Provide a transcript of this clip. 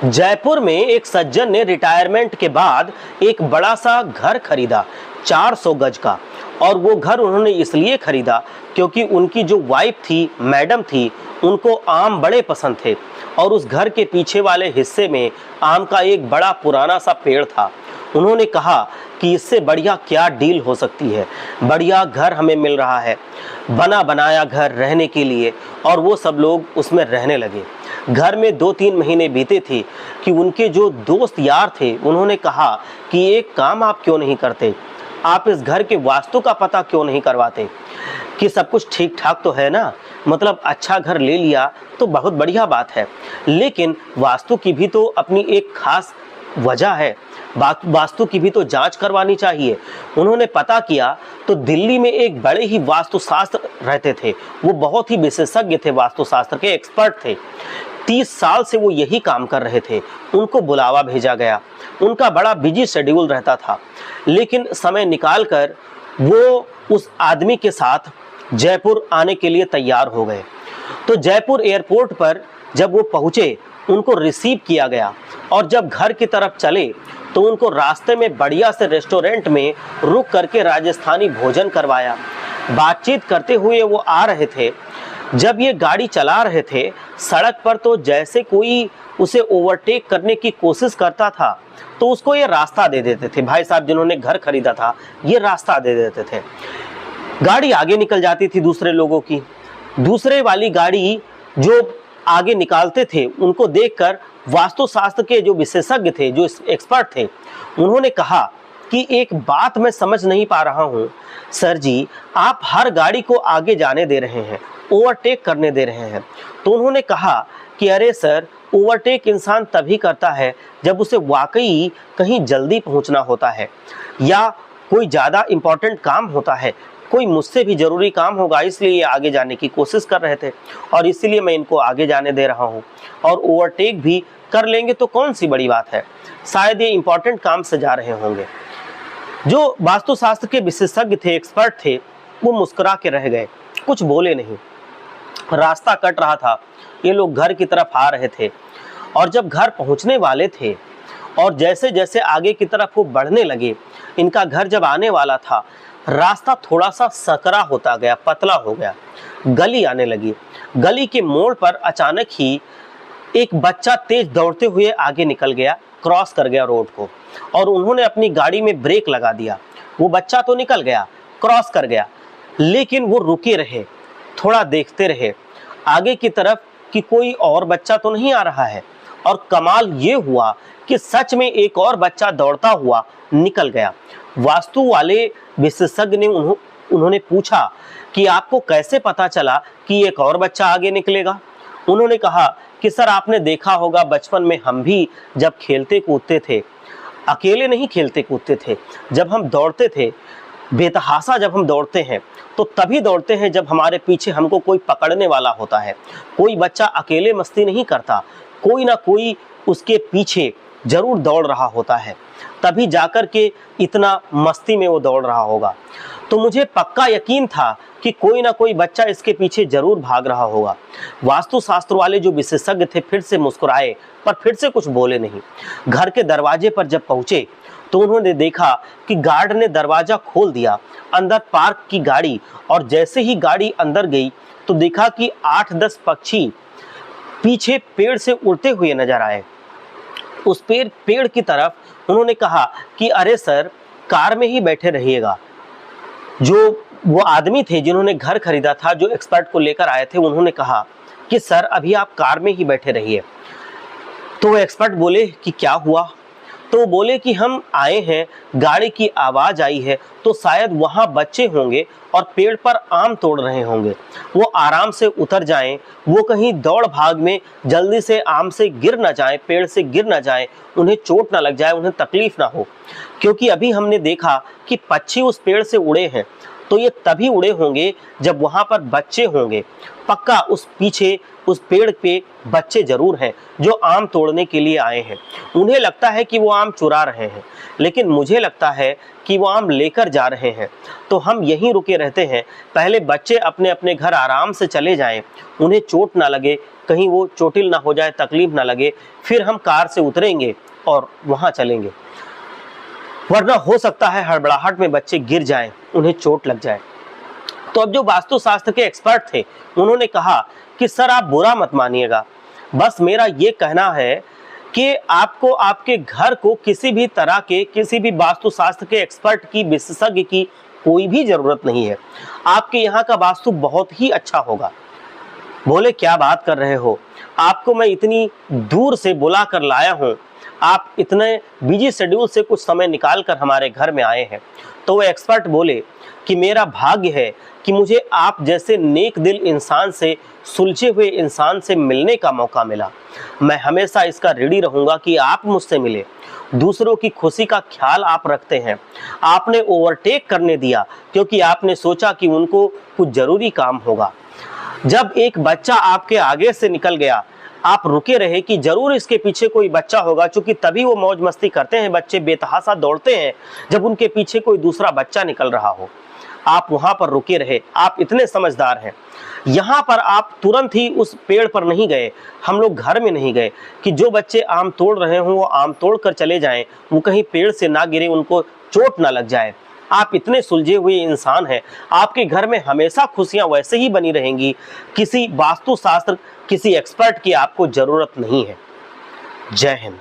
जयपुर में एक सज्जन ने रिटायरमेंट के बाद एक बड़ा सा घर खरीदा 400 गज का। और वो घर उन्होंने इसलिए खरीदा क्योंकि उनकी जो वाइफ थी, मैडम थी, उनको आम बड़े पसंद थे। और उस घर के पीछे वाले हिस्से में आम का एक बड़ा पुराना सा पेड़ था। उन्होंने कहा कि इससे बढ़िया क्या डील हो सकती है, बढ़िया घर हमें मिल रहा है, बना बनाया घर रहने के लिए। और वो सब लोग उसमें रहने लगे। घर में 2-3 महीने बीते थे कि उनके जो दोस्त यार थे, उन्होंने कहा कि एक काम आप क्यों नहीं करते, आप इस घर के वास्तु का पता क्यों नहीं करवाते कि सब कुछ ठीक ठाक तो है ना। मतलब अच्छा घर ले लिया तो बहुत बढ़िया बात है, लेकिन वास्तु की भी तो अपनी एक खास वजह है, वास्तु की भी तो जांच करवानी चाहिए। उन्होंने पता किया तो दिल्ली में एक बड़े ही वास्तुशास्त्र रहते थे। वो बहुत ही विशेषज्ञ थे, वास्तुशास्त्र के एक्सपर्ट थे। 30 साल से वो यही काम कर रहे थे। उनको बुलावा भेजा गया। उनका बड़ा बिजी शेड्यूल रहता था, लेकिन समय निकालकर वो उस आदमी के साथ जयपुर आने के लिए तैयार हो गए। तो जयपुर एयरपोर्ट पर जब वो पहुंचे, उनको रिसीव किया गया। और जब घर की तरफ चले तो उनको रास्ते में बढ़िया से रेस्टोरेंट में रुक करके राजस्थानी भोजन करवाया। बातचीत करते हुए वो आ रहे थे। जब ये गाड़ी चला रहे थे सड़क पर, तो जैसे कोई उसे ओवरटेक करने की कोशिश करता था तो उसको ये रास्ता दे देते थे। भाई साहब जिन्होंने घर खरीदा था, ये रास्ता दे देते थे। गाड़ी आगे निकल जाती थी दूसरे लोगों की। दूसरे वाली गाड़ी जो आगे निकालते थे, उनको देखकर वास्तुशास्त्र के जो विशेषज्ञ थे, जो एक्सपर्ट थे, उन्होंने कहा कि एक बात मैं समझ नहीं पा रहा हूँ सर जी, आप हर गाड़ी को आगे जाने दे रहे हैं, ओवरटेक करने दे रहे हैं। तो उन्होंने कहा कि अरे सर, ओवरटेक इंसान तभी करता है जब उसे वाकई कहीं जल्दी पहुंचना होता है, या कोई ज़्यादा इम्पोर्टेंट काम होता है, कोई मुझसे भी ज़रूरी काम होगा, इसलिए ये आगे जाने की कोशिश कर रहे थे और इसीलिए मैं इनको आगे जाने दे रहा हूँ। और ओवरटेक भी कर लेंगे तो कौन सी बड़ी बात है, शायद ये इम्पोर्टेंट काम से जा रहे होंगे। जो वास्तुशास्त्र के विशेषज्ञ थे, एक्सपर्ट थे, वो मुस्कुरा के रह गए, कुछ बोले नहीं। रास्ता कट रहा था, ये लोग घर की तरफ आ रहे थे। और जब घर पहुंचने वाले थे और जैसे जैसे आगे की तरफ वो बढ़ने लगे, इनका घर जब आने वाला था, रास्ता थोड़ा सा सकरा होता गया, पतला हो गया, गली आने लगी। गली के मोड़ पर अचानक ही एक बच्चा तेज दौड़ते हुए आगे निकल गया, क्रॉस कर गया रोड को। और उन्होंने अपनी गाड़ी में ब्रेक लगा दिया। वो बच्चा तो निकल गया, क्रॉस कर गया, लेकिन वो रुके रहे, थोड़ा देखते रहे आगे की तरफ कि कोई और बच्चा तो नहीं आ रहा है। और कमाल ये हुआ कि सच में एक और बच्चा दौड़ता हुआ निकल गया। वास्तु वाले विशेषज्ञ ने उन्होंने पूछा कि आपको कैसे पता चला कि एक और बच्चा आगे निकलेगा। उन्होंने कहा कि सर, आपने देखा होगा बचपन में हम भी जब खेलते कूदते थे, अकेले नहीं खेलते कूदते थे, जब हम दौड़ते थे, बेतहाशा जब हम दौड़ते हैं तो तभी दौड़ते हैं जब हमारे पीछे हमको कोई पकड़ने वाला होता है। कोई बच्चा अकेले मस्ती नहीं करता, कोई ना कोई उसके पीछे जरूर दौड़ रहा होता है, तभी जाकर के इतना मस्ती में वो दौड़ रहा होगा। तो मुझे पक्का यकीन था कि कोई ना कोई बच्चा इसके पीछे जरूर भाग रहा होगा। वास्तुशास्त्र वाले जो विशेषज्ञ थे फिर से मुस्कुराए, पर फिर से कुछ बोले नहीं। घर के दरवाजे पर जब पहुंचे तो उन्होंने देखा कि गार्ड ने दरवाजा खोल दिया, अंदर पार्क की गाड़ी। और जैसे ही गाड़ी अंदर गई तो देखा कि 8-10 पक्षी पीछे पेड़ से उड़ते हुए नजर आए। उस पेड़ की तरफ उन्होंने कहा कि अरे सर, कार में ही बैठे रहिएगा। जो वो आदमी थे जिन्होंने घर खरीदा था, जो एक्सपर्ट को लेकर आए थे, उन्होंने कहा कि सर, अभी आप कार में ही बैठे रहिए। तो वो एक्सपर्ट बोले कि क्या हुआ? तो वो बोले कि हम आए हैं, गाड़ी की आवाज़ आई है, तो शायद वहाँ बच्चे होंगे और पेड़ पर आम तोड़ रहे होंगे। वो आराम से उतर जाएं, वो कहीं दौड़ भाग में जल्दी से आम से गिर ना जाएं, पेड़ से गिर ना जाएं, उन्हें चोट ना लग जाए, उन्हें तकलीफ ना हो। क्योंकि अभी हमने देखा कि पक्षी उस पेड़ से उड़े हैं, तो ये तभी उड़े होंगे जब वहाँ पर बच्चे होंगे। पक्का उस पीछे उस पेड़ पे बच्चे जरूर हैं जो आम तोड़ने के लिए आए हैं। उन्हें लगता है कि वो आम चुरा रहे हैं, लेकिन मुझे लगता है कि वो आम लेकर जा रहे हैं। तो हम यहीं रुके रहते हैं, पहले बच्चे अपने अपने घर आराम से चले जाएं, उन्हें चोट ना लगे, कहीं वो चोटिल ना हो जाए, तकलीफ ना लगे, फिर हम कार से उतरेंगे और वहां चलेंगे, वरना हो सकता है हड़बड़ाहट में बच्चे गिर जाएं, उन्हें चोट लग जाए। तो अब जो वास्तुशास्त्र के एक्सपर्ट थे उन्होंने कहा कि सर आप बुरा मत मानिएगा, बस मेरा ये कहना है कि आपको आपके घर को किसी भी तरह के, किसी भी वास्तुशास्त्र के एक्सपर्ट की, विशेषज्ञ की कोई भी जरूरत नहीं है। आपके यहाँ का वास्तु बहुत ही अच्छा होगा। बोले क्या बात कर रहे हो, आपको मैं इतनी दूर से बुला कर लाया हूँ, आप इतने बिजी शेड्यूल से कुछ समय निकाल कर हमारे घर में आए हैं। तो वो एक्सपर्ट बोले कि मेरा भाग्य है कि मुझे आप जैसे नेक दिल इंसान से, सुलझे हुए इंसान से मिलने का मौका मिला। मैं हमेशा इसका ऋणी रहूंगा कि आप मुझसे मिले। दूसरों की खुशी का ख्याल आप रखते हैं। आपने ओवरटेक करने दिया क्योंकि आपने सोचा कि उनको कुछ जरूरी काम होगा। जब एक बच्चा आपके आगे से निकल गया, आप रुके रहे कि जरूर इसके पीछे कोई बच्चा होगा, क्योंकि तभी वो मौज मस्ती करते हैं, बच्चे बेतहाशा दौड़ते हैं जब उनके पीछे कोई दूसरा बच्चा निकल रहा हो। आप वहां पर रुके रहे, आप इतने समझदार हैं। यहाँ पर आप तुरंत ही उस पेड़ पर नहीं गए, हम लोग घर में नहीं गए कि जो बच्चे आम तोड़ रहे हों वो आम तोड़ कर चले जाएं, वो कहीं पेड़ से ना गिरे, उनको चोट ना लग जाए। आप इतने सुलझे हुए इंसान हैं, आपके घर में हमेशा खुशियां वैसे ही बनी रहेंगी। किसी वास्तुशास्त्र, किसी एक्सपर्ट की आपको जरूरत नहीं है। जय हिंद।